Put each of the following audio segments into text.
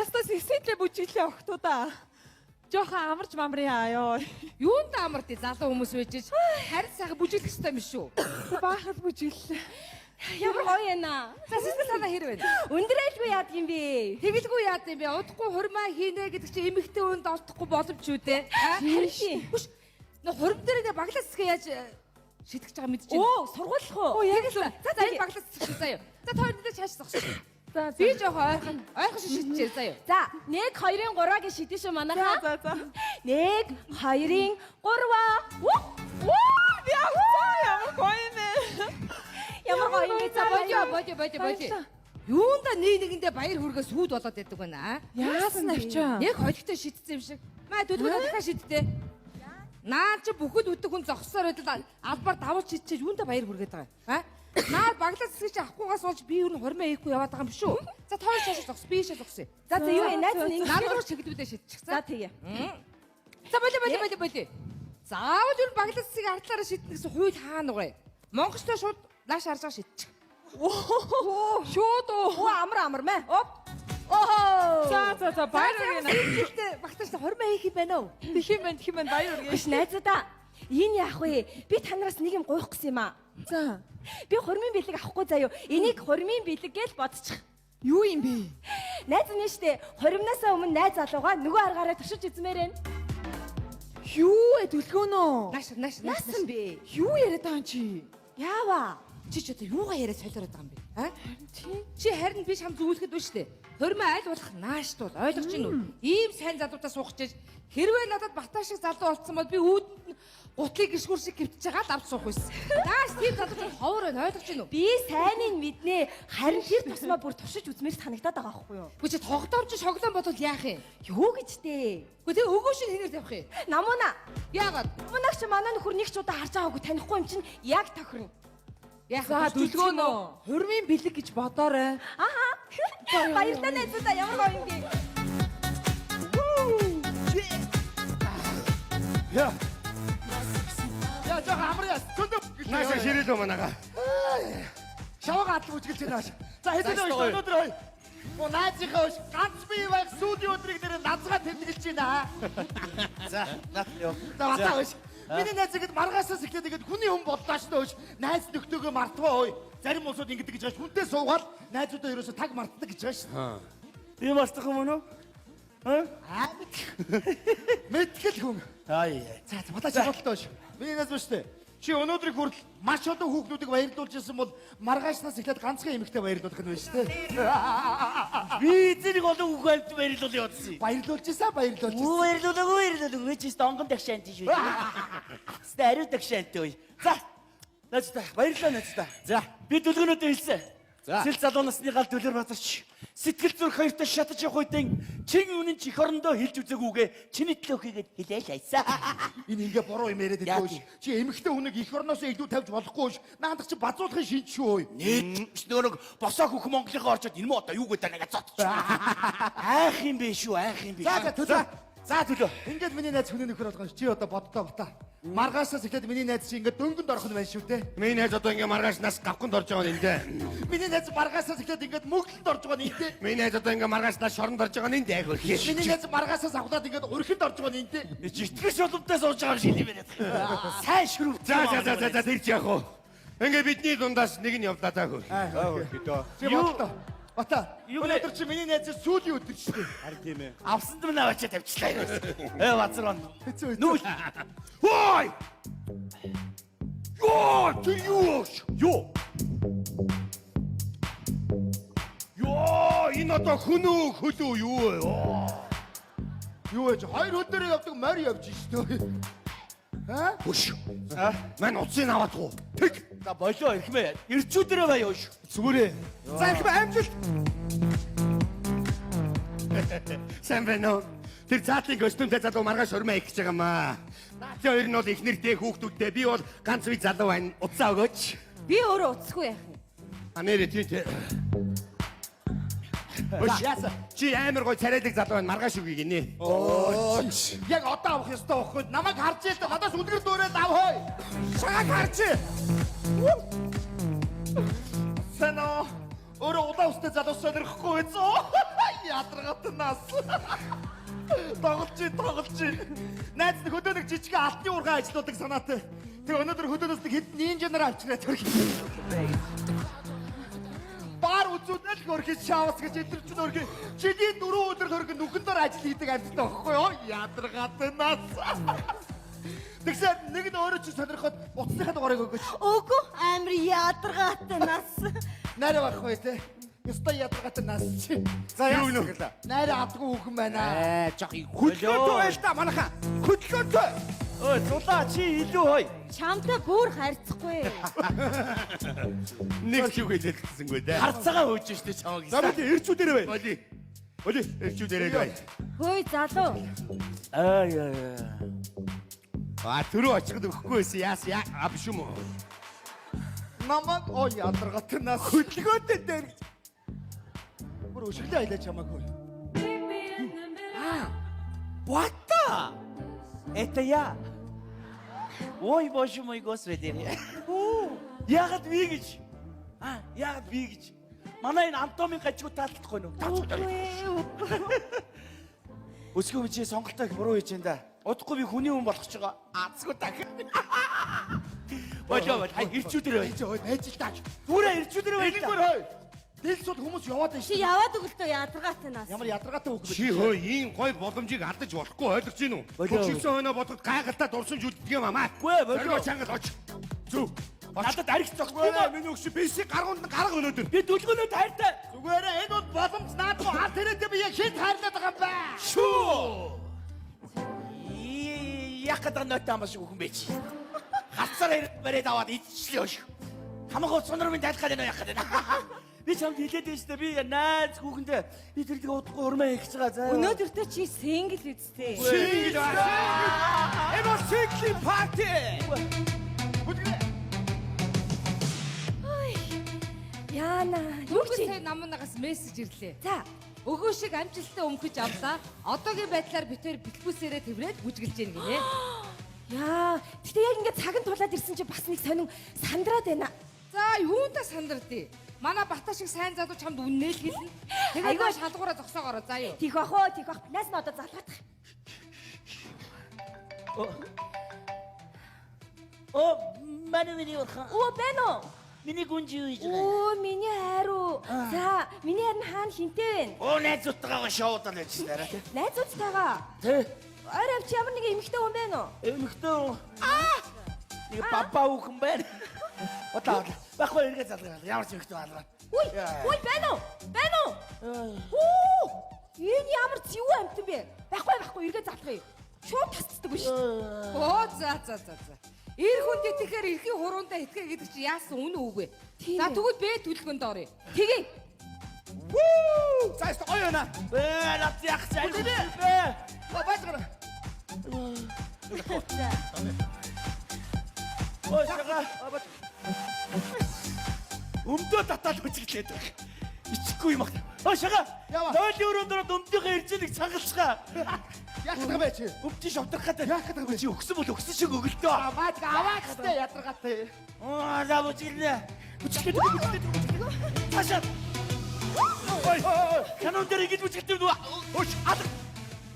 ястаа сэсэтлээ бүжиглээ охтуудаа. Жохон амарч мамрын аяа. Юунд амарт залуу хүмүүс байж харин сайхан бүжиглэх хэрэгтэй юм шүү. Баахад бүжиглээ. Ямар гоё яана. За сэтгэл санаа хэр байна? Өндрээлгүй яад юм бэ? Тэгэлгүй яад юм бэ? Удахгүй хурмаа хийнэ гэдэг чинь эмэгтэй хүнд олдохгүй боломж үү те? Харин. Хүш. Нөө хурм дээр нэ баглаас хэсгээ яаж шитгэж байгаа мэдчихэв. Оо, сургуулах уу? Оо яг л. За энэ баглаас хэсгээ заяа. За тоо энэ чааш зогсож. За Би жоохон ойрхон шишиж заяа. За, 1 2-ын 3-аг шидэж шүү манайха. За. 1 2-ын 3-аа. Ямар гоё нэ. Ямар гоё юм бэ? За Бодё. Юунда нэгэндээ баяр хүргээ сүйд болоод байдаг байна. Яасан авчаа? Яг холигтой шидсэн юм шиг. Маа дөлгөө дахиад шидтээ. Наа чи бүхэд үтэг хүн зогссоор байтал албаар давуулж шидчихэж юунда баяр хүргээд байгаа. А? Наа баглаас хэсгэж авахгүйгаас болж би юу н хормоо хийхгүй яваад байгаа юм шүү. За тоо шааш зогс, би шааш зогсъё. За юу вэ? Найз нь Наад руу чиглүүлээ шидчих. За тэгээ. За болио. Заавал юу баглаас хэсгийг ардлаараа шиднэ гэсэн хууль хаана вэ? Монголчтой шууд нааш харж байгаа шидчих. Шууд Оо амар мэ. Оп. Оо. За баяр үргэнэ. Жилдээ багтааш хормоо хийх юм байна уу? Тэхим байна баяр үргэнэ. Биш найзуудаа. Энэ яах вэ? Би танараас нэг юм гуйх гэсэн юм аа. За. Би хурмын бэлэг авахгүй заяа. Энийг хурмын бэлэг гэж бодчих. Юу юм бэ? Найз нь штэ. Хуримнасаа өмнө найз залууга нөгөө аргаараа туршиж үзмээр байна. Юу вэ дүлгөөнөө? Наасан бэ? Юу яриад байгаа юм чи? Яава. Чи ч одоо юугаа яриа солиороод байгаа юм бэ? А? Тийм. Чи харин би шам зүгэлэхэд байна штэ. Хормоо аль болох наашд бол ойлгож гин үү? Ийм сайн залуутаа суугч гэж хэрвээ надад батаа шиг залуу болцсон бол би үүдэнд гутлыг гიშгүр шиг гівтж байгаа л авч суух байсан. Нааш тийм залуу ховор байна ойлгож гин үү? Би сайныг мэднэ. Харин тэр тусмаа бүр туршиж үзмээр санагдаад байгаа байхгүй юу? Үгүй чи тогтоомч шоглон бодвол яах юм? Юу гэж дээ? Үгүй тэгээ өгөөш нь хинээр тавих юм. Намуна. Яагаад? Намунаг чи манай нөхөр нэг ч удаа харж байгаагүй танихгүй юм чинь яг тохирно. Яах За вэ? дүлгөөнөө. Хурмын бэлэг гэж бодоорой. Аха. Баярлалаа найзуудаа ямар гоё юм бэ? Я жоо амраа. Нааша ширэлөө манага. Шавга атлаг үжиглэж байна. За хэзээ өнөөдөр ой. Оо найзынхаа ш ганц бие байх сүүлийн өдрийг нэр назгаа тэмдэглэж байна. За, нат ёо. За батаа ш. Миний найзыгэд маргаасаас эхлээд ингээд хүний хүн боллоо ш нөөш. Найз нөхдөөгөө мартваа ой. Зарим улсууд ингэдэг гэж байна. Хүнтэй суугаад найзуудаа ерөөсө таг мартдаг гэж байна ш. Би мартах юм уу? Мэдгэл хүн. Ай. За батаа чи болтоо ш. Миний найз ба штэ. Чи өнөөдрийг хүртэл маш олон хүүхнүүдийг баярлуулж ирсэн бол маргаашнаас эхлээд ганцхан эмэгтэй баярлуулах нь байна шүү дээ. Би эзнийг олон хүүхэлд баярлуулъя бодсон. Баярлуулж ирсэн. Баярлуулаагүй чи донгон тагшаант шүү. Стариу тагшаант ой. За. Наачта баярлалаа наачта. За, би дүлгөнөөдөө хэлсэн. Сэл залуу насны гал Дүлэр Баатарч сэтгэл зүрх хоёртой шатаж явах үедэн чин үнэн чих орондоо хэлж үзэгүүгээ чиний төлөө хийгээд хэлээл айсаа. Энэ ингээ буруу юм яриад байдаг ш. Чи эмэгтэй хүнийг их орноос илүү тавьж болохгүй ш. Наандах чи базуулахын шинж шүү. Нет, нөгөө босоо хөх Монголынхоо орчод энэ муу одоо юу гэдэг нэгэ цотч. Айх юм бэ шүү, айх юм бэ. За төлөө. Ингээд миний найз хүний нөхөр болгоно ш. Чи одоо боддоо бата. Маргаашаас эхлээд миний найз чи ингээд дөнгөнд орох нь байна шүү те. Миний найз одоо ингээ маргаашнаас гавханд орж байгаа нь энэ. Миний найз маргаашаас эхлээд ингээд мөглөнд орж байгаа нь энэ те. Миний найз одоо ингээ маргаашнаас шоронд орж байгаа нь энэ айх хөрх. Миний найз маргаашаас авахлаад ингээд урхинд орж байгаа нь энэ те. Итгэж шулуунтай сууж байгаа юм шиг юм байна. Сайн шүрв. За тэр чи яах вэ? Ингээ бидний дундаас нэг нь явлаа даа хөр. Чи боддоо. Бата. Өнөөдөр чи миний найз сүүлийн өдөр шүү дээ. Харин тийм ээ. Авсанд минь аваачаа тавьчлаа. Бацрон. Хэцүү. Нүүл. Хой! Ёо, чи юу? Ёо, энэ одоо хүнөө хөлөө юу вэ? Юу вэ? Хоёр өдрөө явдаг морь явж шүү дээ. Аа? Хөш. Мань уцыг аваад гоо. Тэг. За болоо ихмээ. Ирчүүдэрээ баяа ш. Зүгээрээ. За их амжилт. Сайн байна уу? Тэр цаатлын костюмтэй залуу маргааш хормоо их гэж байгаа маа. Наачи хоёр нь бол их нэртэй хүүхдүүдтэй. Би бол ганц үе залуу байна. Уцаа өгөөч. Би өөрөө уцсгүй яах юм. Анэрэ тийм. Яса. Чи амар гой царайлаг залуу байна. Маргааш үгүй гинэ. Оо. Яг одоо авах ёстой байхгүй. Намайг харж ийл надаас үлгэр дүүрээд ав хой. Шаг харж. Сэно. Өөрөө удаа устай залуу сонирхгүй байсан. ядаргат нас. Тоглож. Найз нь хөдөө нэг жижиг алтны ургаан ажилладаг санаатай. Тэг өнөөдөр хөдөөнөөс нэг хэдэн инженер авчираа төрх. Баар үзүүлэл хөрхөж шавс гэж өдөрч нөргө. Жилийн 4 өдөр хөргө нүхэндээр ажил хийдэг амьттай байхгүй юу? Ядаргат нас. Тэгсэн нэг нь өөрөө чи сонирхоод буцсныхаа дугаарыг өгөөч. Үгүй амар ядаргат нас. Найраа байхгүй те. Яста ядаргат нас чи. За яа гэнэ. Найраа авдаггүй хүүхэн байна. Жах Хөдлөөтэй байл та манайхаа. Хөдлөөтэй. Ой, зулаа чи илүү хой. Чамтай бүр харьцахгүй. Нэг ч үг хэлэлцсэнгүй дээ. Харцаагаа хөөж штэ чамаг. За бид ирчүүдэрэ бай. Боли ирчүүдэрэ бай. Хөөе залуу. Аа. Төрөө очихд өгөхгүй байсан. Яа биш юм уу? Намаг ой ядаргат нас. Хөдөлгөөтэй дээр. Бүр өшөглөө айлаа чамаагүй. What? Это я. Ой, боже мой, господи. Яагаад би гэж? Яагаад би гэж? Манай энэ Антомын гажгүй таалдахгүй нү. Өсгөө чи сонголтоо их буруу хийж энэ да. Удахгүй би хүний хүн болох ч байгаа. Азгүй таг. Божоо, ирчүүдэр бай. Байж л таач. Зүрэ ирчүүдэр бай. Нэгмэр хой. Дэлсүүд хүмүүс яваад байна Чи шүү. яваад өглөө ядаргат нас. Ямар ядаргаатай үг Чи хөө ийм гой боломжийг алдаж болохгүй ойлгож гин үү? Хөвчсөн хойноо бодоход гайхалтай дурсамж үлддэг юм аа. Үгүй болоо. Зорио чангал оч. Зүг. Надад арих зогсгүй нэ. Миний өгш бисиг гаргуунд нь гарга өнөөдөр. Би дүлгөнөө таартай. Зүгээрээ энэ бол боломж наадгүй хаа тэрэдээ би яг хэд хайрлаад байгаа юм бэ? Шүү. Яхад нөтэ амаш үхэн бич. Хацаар барээд аваад идчихлээ өш. Хамаагүй сонормын тайлхаад байна яхад байна. Би чамд хэлээд байж та би найз хүүхэндээ би тэр тийг удахгүй урмаа хийх байгаа заа. Өнөөдөртөө чи сэнгэл үсттэй. Шингэл байна. Энэ сикли парти. Яна. Юу ч сая намнаас мессеж ирлээ. За. Өгөө шиг амжилттай өмгөж авлаа. Одоогийн байдлаар битээр битгүүсээрээ тэврээд бүжгэлж гин гинэ. Яа. Гэтэ яг ингээд цагт тулаад ирсэн чи бас нэг сонин сандраад байна. За юунда сандардыг? Манай бата шиг сайн залуу чамд үннээ л хэлнэ. Тэгээд Айгуу. шалгуураа зогсоогоороо заа юу. Тих бах оо, тих бах. Нас нь одоо залгаадах. Миний урхан. Оо, байна уу? Миний гүнж юу хийж байгаа? Оо, миний хайруу. За, миний хайр нь хаана хинтээ вэ? Найзуудтайгаа шоудал ажиллаж дараа тий. Найзуудтайгаа. Тий. Ойр авч ямар нэг эмэгтэй хүн байна уу? Эмэгтэй. Нэг папа хүүхэн байна. Отаа. Баггүй эргээ залгаа. Ямар ч эмэгтэй байна. Үй, үй байна уу? Байна уу? Оо! Энэ ямар зэв амтан бэ? Байхгүй, эргээ залгая. Шууд тасцдаг биш. Оо за. Ир хүнд итгэхээр эрхийн хуруунда итгэе гэдэг чи яасан үнэ үгүй. Тийм За ээ. тэгвэл бэ төлгөнд орё. Тэгээ. За ой яна. Нат яг сайн. Баажгаа. Ой шага. Өмдөө татаад хүчгэлээд байна. Ичихгүй юм аа. Ой шага. Нойлын өрөөндөө өмдөхөө ирж нэг цангалцгаа. Яах гэдэг бэ чи? Өмчи шавтрах гэдэг. Яах гэдэг бэ? Чи өгсөн бол өгсөн шиг өгөлдөө. Баажгаа аваач тэ ядаргаатай. За бүжгэлнэ. Бүжгэлээ. Ташаа. Ой. Канон дээр ингэж бүжгэлтэй нү. Өш ад.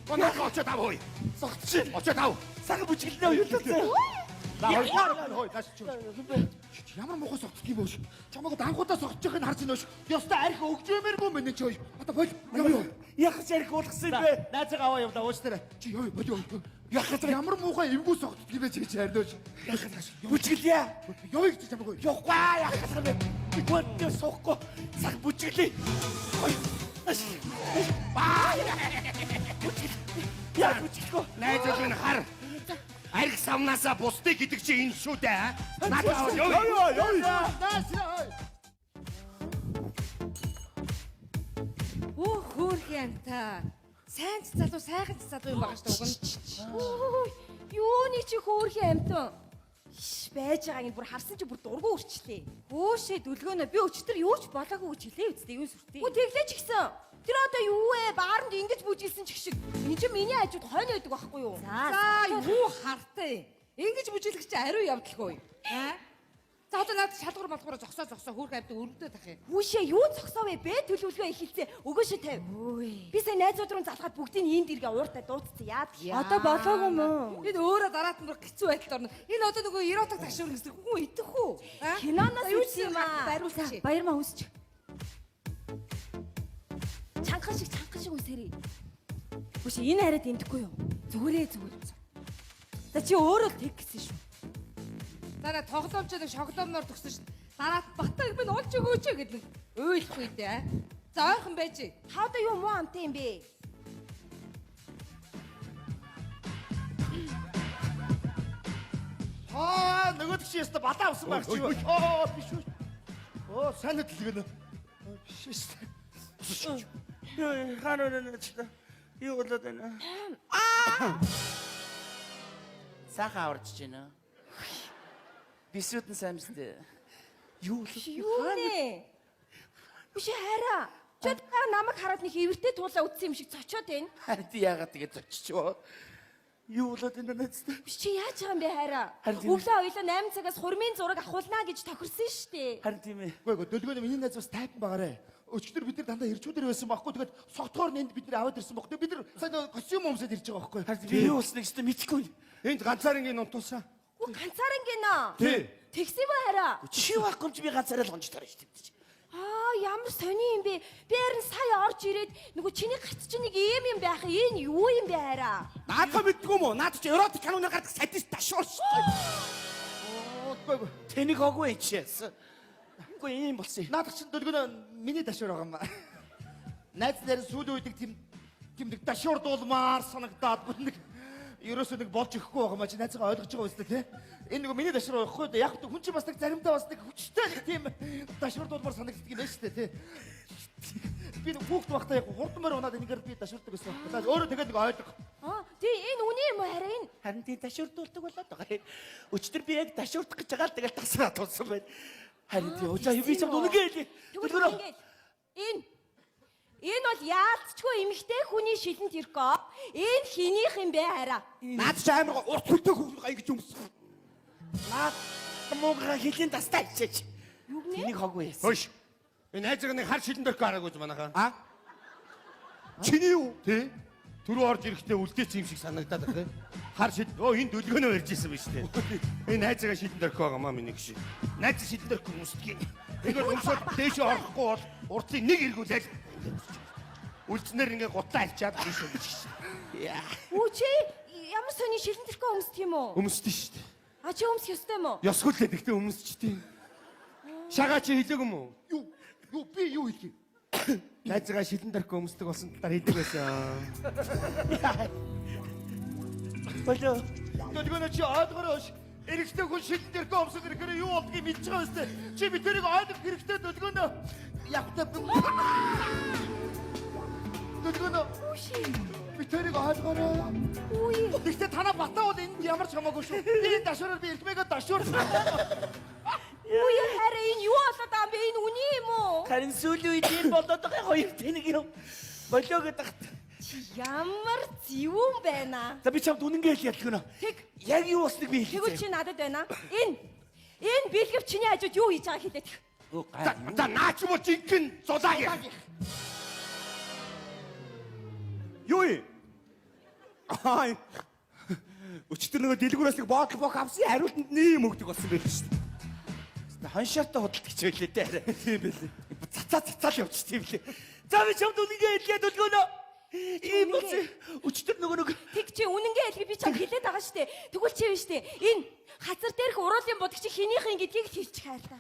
Оноо очоо тав хой. Согтчих. Очоо тав. Сага бүжгэлнэ уйлаа. За хой даш чи. Ямар мохоо согтдгийг бөөш. Чамаагүй данхуудаа согтж байгааг нь харж байна ш. Ёстой арх өгчөөмээргүй мэнэ чи ой. Одоо бол яа. Яг зэрэг уулгасан бэ. Найзгаа аваа явда ууштай. Чи ёо болоо. Ямар муухай эвгүй согтдгийг бэ чи хайрлааш. Бүжгэлье. Ёо гэж чамаагүй. Явахгүй яах вэ? Би гоо суухгүй. Цаг бүжгэлээ. Ой. Яа бүжгэлгүй. Найзууд минь хар. Арх самнасаа бусдыг гэдэг чи энэ шүү дээ. Надад ёо. Оо хөөрхөн та. Сайн ч залуу сайхан ч залуу юм байгаа шүү дээ. Ой, юуны чи хөөрхөн амтан. Байж байгааг нь бүр харсан чи бүр дургу үрчлээ. Өөшөө дүлгөөнө би өчтөр юу ч болоогүй гэж хэлээ үстэй юу сүртэй. Үгүй тэглэж гисэн. Тэр одоо юу вэ? Бааранд ингэж бүжилсэн ч гişиг. Энэ чи миний хажууд хойно байдаг байхгүй юу? За юу хартай. Ингэж бүжиглэх чи ариу явдалгүй. Аа? За одоо надад шалгуур малгуур зогсоо хөөх амт өргөдөд тах юм. Хүүшээ юу зогсоо вэ? Бэ төлөвлөгөө эхэлцээ. Өгөөшөө тавь. Би сая найзууд руу залгаад бүгдийг энд иргээ ууртаа дуудцсан. Яад. Одоо болоогүй мөн. Энэ өөрөө дараад нь хэцүү байдалд орно. Энэ одоо нөгөө эротик ташуур гэсэн хүн идэх үү? Киноноос үзсэн юм аа. Бариулчих. Баярмаа үсч. Чанхан шиг үсэрий. Хүүшээ энэ хараад эндхгүй юу? Зүгээр. За чи өөрөө л тэг гэсэн шүү. Дараа тоглоомч нэг шоглоомноор төгсөн шүү. Дараад батаг минь олж өгөөч гэдэг нэг уйлахгүй дээ. За ойрхон байж. Та одоо юу муу амтай юм бэ? Нөгөөд чи яста балаа авсан байх чи юу? Биш үү. Сайн дэлгэнэ. Биш шүү. Юу хаанаа нэчтэй. Юу болоод байна? Саха аварч байна. Бисүүдэн самстай. Юу нэ? Биш хараа. Чод намайг хараад нэг эвэртэй туулаа үтсэн юм шиг цочоод байна. Харин яагаад тэгээд зоччихвоо? Юу болоод энэ нэцтэй? Биш чи яаж байгаа юм бэ хараа? Харин тийм. Өглөө хоёлаа 8 цагаас хурмын зураг авахулнаа гэж тохирсон шүү дээ. Харин тийм ээ. Үгүй дөлгөөний миний найз бас тайпан байгаарэ. Өчтөр бид нар дандаа ирчүүдэр байсан байхгүй. Тэгээд согтгоор нэнд бид нар аваад ирсэн байхгүй. Бид нар сайн костюм өмсөд ирж байгаа байхгүй. Харин би юу болсныг ч мэдэхгүй. Энд ганцаарынгийн нутулсан. Үгүй ганцаараа гинэ. Тий. Тэгсэн ба хараа. Чи байхгүй ч би ганцаараа л гонж тарж тэмдэж. Ямар сони юм бэ? Би харин сая орж ирээд нөгөө чиний гарт чинь нэг ийм юм байх. Энэ юу юм бэ хараа? Наадах мэдгүй мө? Наад чи эротик киноны гардаг садист ташуур шүү. Үгүй Тэнийг хоггүй чээс. Үгүй юм болсон. наадах чинь дөлгөнө миний дашуур байгаа юм ба. Найз нар сүүлийн үед нэг дашуур дуулмаар санагдаад нэг ерөөсөө нэг болж өгөхгүй байгаа маа чи найзгаа ойлгож байгаа үстэй тий. Энэ нөгөө миний дашуур байхгүй да яг хүн чи бас нэг заримдаа бас нэг хүчтэй нэг тийм дашуур дуулмаар санагддаг юм байна шүү дээ тий. Би нэг хүүхд багтаа яг хурдмаар унаад энэгээр би дашуурдаг гэсэн. Өөрөө тэгээд нэг ойлго. Тий энэ үний юм уу хараа энэ? Харин тийм ташуурдуулдаг болоод байгаа. Өчтөр би яг ташуурдах гэж байгаа л тэгэл тасраа тулсан байна. Харин тийм за би ч үнэгээ л. Тэгвэл ингээд энэ бол яалтчгүй эмхтэй хүний шилэн тэрко. Энэ хинийх юм бэ хараа? Наад чи амар урт хүлтэй хүн гэж өмсөн. Наад муугаа хилийн тастай ичээч. Юу гэнэ? Тэнийг хоггүй яасан. Хөөш. Энэ хайзаг нэг хар шилэн дөрөх гараагүй ч манайхаа. Чиний юу? Тий. Түрүү орж ирэхдээ үлдээц юм шиг санагдаад байна. Хар шил. Энэ дөлгөөнөө барьж исэн биз дээ. Энэ хайзага шилэн дөрөх байгаа маа миний гişи. Найз шилэн дөрөх хүмүүсдгийг. Тэгвэл өмсөд дээш орохгүй бол уртыг нэг эргүүлээл. Үлдснээр ингээ гутлаа авчаад биш үү гэж. Яа. Үу чи ямар сони шилэн тэрко өмсдөг юм уу? Өмсдөө шүү дээ. Чи өмсөх ёстой юм уу? Ёсгүй л гэхдээ өмсчихдээ. Шагаа чи хэлээгүй юм уу? Юу би юу хийх юм? Найзгаа шилэн дөрөх өмсдөг болсон талаар хэлдэг байсан. Болоо. Дөлгөнө чи ойлгороош. Эрэгтэй хүн шилэн дэрхэ өмсөх хэрэгээр юу болдгийг мэдж байгаа үстэй. Чи би тэрийг ойлгох хэрэгтэй дөлгөнө. Явтаа дөлгөнө. Би тэрийг ойлгороо. Үгүй. Гэхдээ танаа батаа бол энд ямар ч хамаагүй шүү. Энэ дашуураар би эртмээгээ дашуурсан. Үгүй хараа энэ юу болоод байгаа юм бэ? Энэ үний юм уу? Харин сүүлийн үед энэ болоод байгаа хоёр тэнийг юм. Болоо гэдэг. Ямар зэвүүн байна. За би чамд үнэнгээ л ядлагна. Тэг. Яг юу болсныг би Тэгвэл хэлээ. чи надад байна. Энэ бэлгэв чиний хажууд юу хийж байгааг хэлээд. За наач юм уу жинхэнэ зулаагийн. Юу юм? Өчтөр нөгөө дэлгүүрээс нэг боотл бок авсан хариултанд нэм өгдөг болсон байх шүү дээ. Ханшаатаа худалдаж хэлээ дээ. Тийм байлээ. Цацаал явчих тийм лээ. За би чамд үнэнгээ хэлээд дөлгөнө. Ийм болсон. Өчтөр нөгөө Тэг чи үнэнгээ хэлбэ би чам хэлээд байгаа штэ. Тэгвэл чи биш штэ. Энэ хазар дээрх уруулын будагч хинийхэн гэдгийг хэлчих хайрлаа.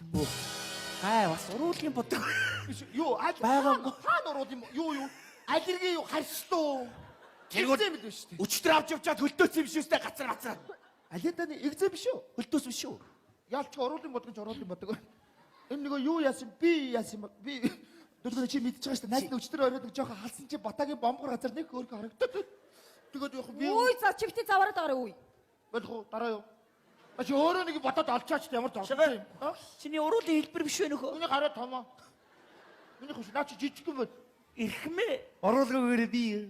бас уруулын бодог. Юу Байгаагүй. хаана урууд юм юу аллерги юу харьцлуу. Тэргүүл мэдвэ шүү дээ. өчтөр авч явчаад хөлтөөс юм шүүстэй гацар. Аллерганы экзем биш үү? Хөлтөөс биш үү? Яалч уруулын бодгож уруулын бодог. Энэ нөгөө юу яасан би яасан би дөлгөө чи мэдчихэж байгаа шүү дээ. Найз нь өчтөр оройд жоохон халсан чи батагийн бомбор газар нэг өөр харагдаад. Тэгээд яг би Үй за чивтээ заваараад байгаа үе. болох дараа юу? Чи өөрөө нэг бодоод олчаач ямар тоглож юм. Чиний уруулын хэлбэр биш вэ нөхөө? Миний гараа томоо. Миний хөш наа чи жижиг юм байна. Ирхмээ. Оруулгүйгээр би.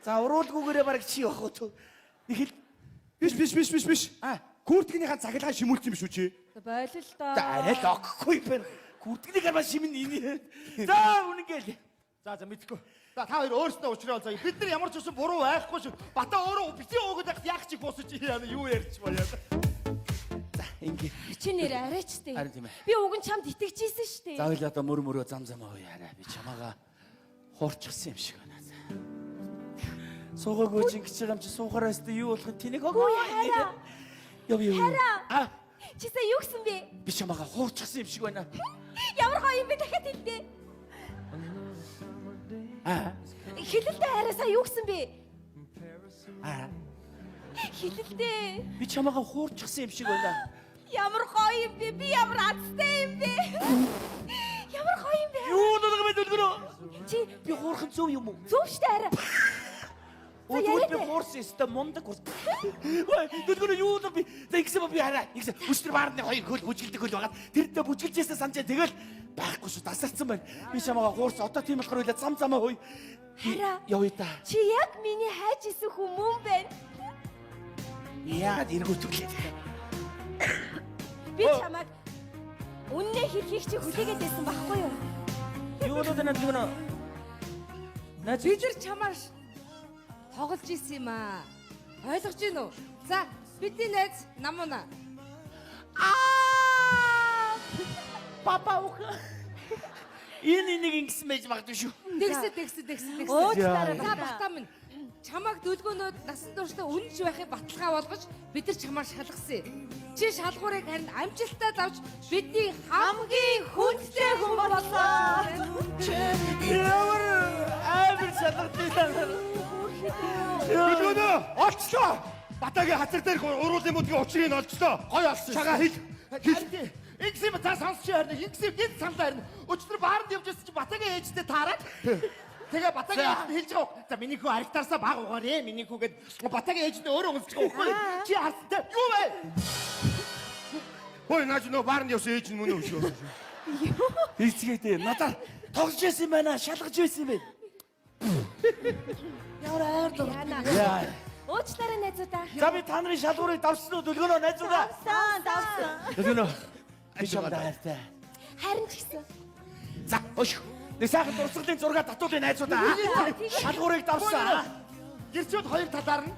За уруулгүйгээрээ бараг чи явах уу? Нэг хэл Биш. Куртгийнхаа цагилгаа шимүүлсэн юм шүү чи. Бойл л доо. Арай л огхгүй байна. Гүрдгний гараа шимэн энэ. За үнэнгээл. За мэдхгүй. За та хоёр өөрсдөө уучраа за бид нар ямар ч үсэн буруу байхгүй шүү. Бата өөрөө бити өөгд яах чиг босож юу ярьж баяа. За ингэ. Чи нэр арайчтэй. Харин тийм ээ. Би уг нь чамд итгэжсэн шүү дээ. Заавал одоо мөрөө зам замаа уу яарай. Би чамаага хуурчихсан юм шиг байна. Суугаагүй чи ингэж байгаа юм чи суухаараа өстө юу болох тэнийг Үгүй хараа. Яв. Хараа. Чи сая юу гэсэн бэ? Би чамаага хуурчихсан юм шиг байна. Ямар гоё юм бэ дахиад хэлдэ. Хэлэлдээ хараа сая юу гэсэн бэ? Хэлэлдээ. Би чамаага хуурчихсан юм шиг байна. Ямар гоё юм бэ? Би ямар азтай юм бэ? Ямар гоё юм бэ? Юу нэг юм дөлгөрөө. Чи Би хуурах зөв юм уу? зөв штэ хараа. Өөдөө би хуурсан өстө мундаг ус. Ой, дөлгөрөө юу нэг би тэгсэн би хараа. Ингэсэн өчтөр баарны хоёр хөл бүжгэлдэг хөл байгаа. Тэр дэ бүжгэлжсэн санчаа тэгэл байхгүй шүү дасарсан байна. Би чамаага хуурсан. Одоо тийм болохоор зам замаа хөөе. Хараа. Явъя та. Чи яг миний хайж исэн хүмүүн байна. Яагаад эргүүтүүлээд. Би чамайг үннээ хэлхийг чи хүлээгээд байсан байхгүй юу? Юу л дэнэ дөлгөрөө. Бид нар чамаар тоглож исэн юм аа. Ойлгож байна уу? За, бидний найз Намуна. Папа ух. Энэ нэг ингэсэн байж магадгүй шүү. Тэгс. Уучлаарай. За бата минь. Чамайг дөлгөөнөд насан туршдаа үнэнч байхыг баталгаа болгож бид нар чамаар шалгасан. Чи шалгуурыг харин амжилттай давж бидний хамгийн хүндтэй хүн боллоо. Ямар амар шалгалттай. Дөлгөөнөө олчлоо. Батагийн хацар дээр уруулын мөдгийн учрыг олчлоо. Гоё олсон. Чагаа хэл. Ингэсэн та сонсч харна. Ингэсэн гинт санал харна. Өчтөр баард явжсэн чи Батагийн ээжтэй таараад тэгээ Батагийн ээж хэлж байгаа. За миний хүү аригтарсаа баг угаарэ. Миний хүү гээд Батагийн ээж нь өөрөө унсч байгаа байхгүй. Чи хастай. Юу вэ? Хөөе наач нөө баарнд явсан ээж нь мөн үү шүү. Хийцгээдээ надад тоглож байсан юм байна. Шалгаж байсан юм байна. Ямар айр Яна. Яа. Уучлаарай найзуудаа. За би та нарын шалгуурыг давсан уу дөлгөнөө найзуудаа. Давсан. Дөлгөнөө. Би чамд хайртай. Харин ч гэсэн. За өш. Нэг сайхан дурсгалын зураг татуулын найзуудаа. Шалгуурыг давсан. Гэрчүүд хоёр талаар нь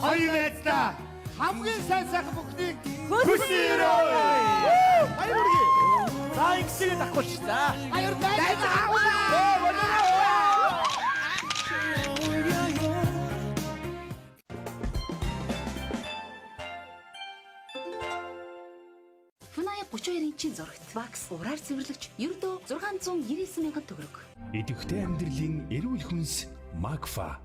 Хоёр найздаа. хамгийн сайн сайхан бүхнийг Хүсээрөө. хоёр үргээ. За ингэсээ дахгүй ч за. Хоёр найз. Фунаяа 32-ын чин зурагт вакс ураар цэвэрлэгч ердөө 699,000 төгрөг. Идэвхтэй амьдралын эрүүл хүнс Макфа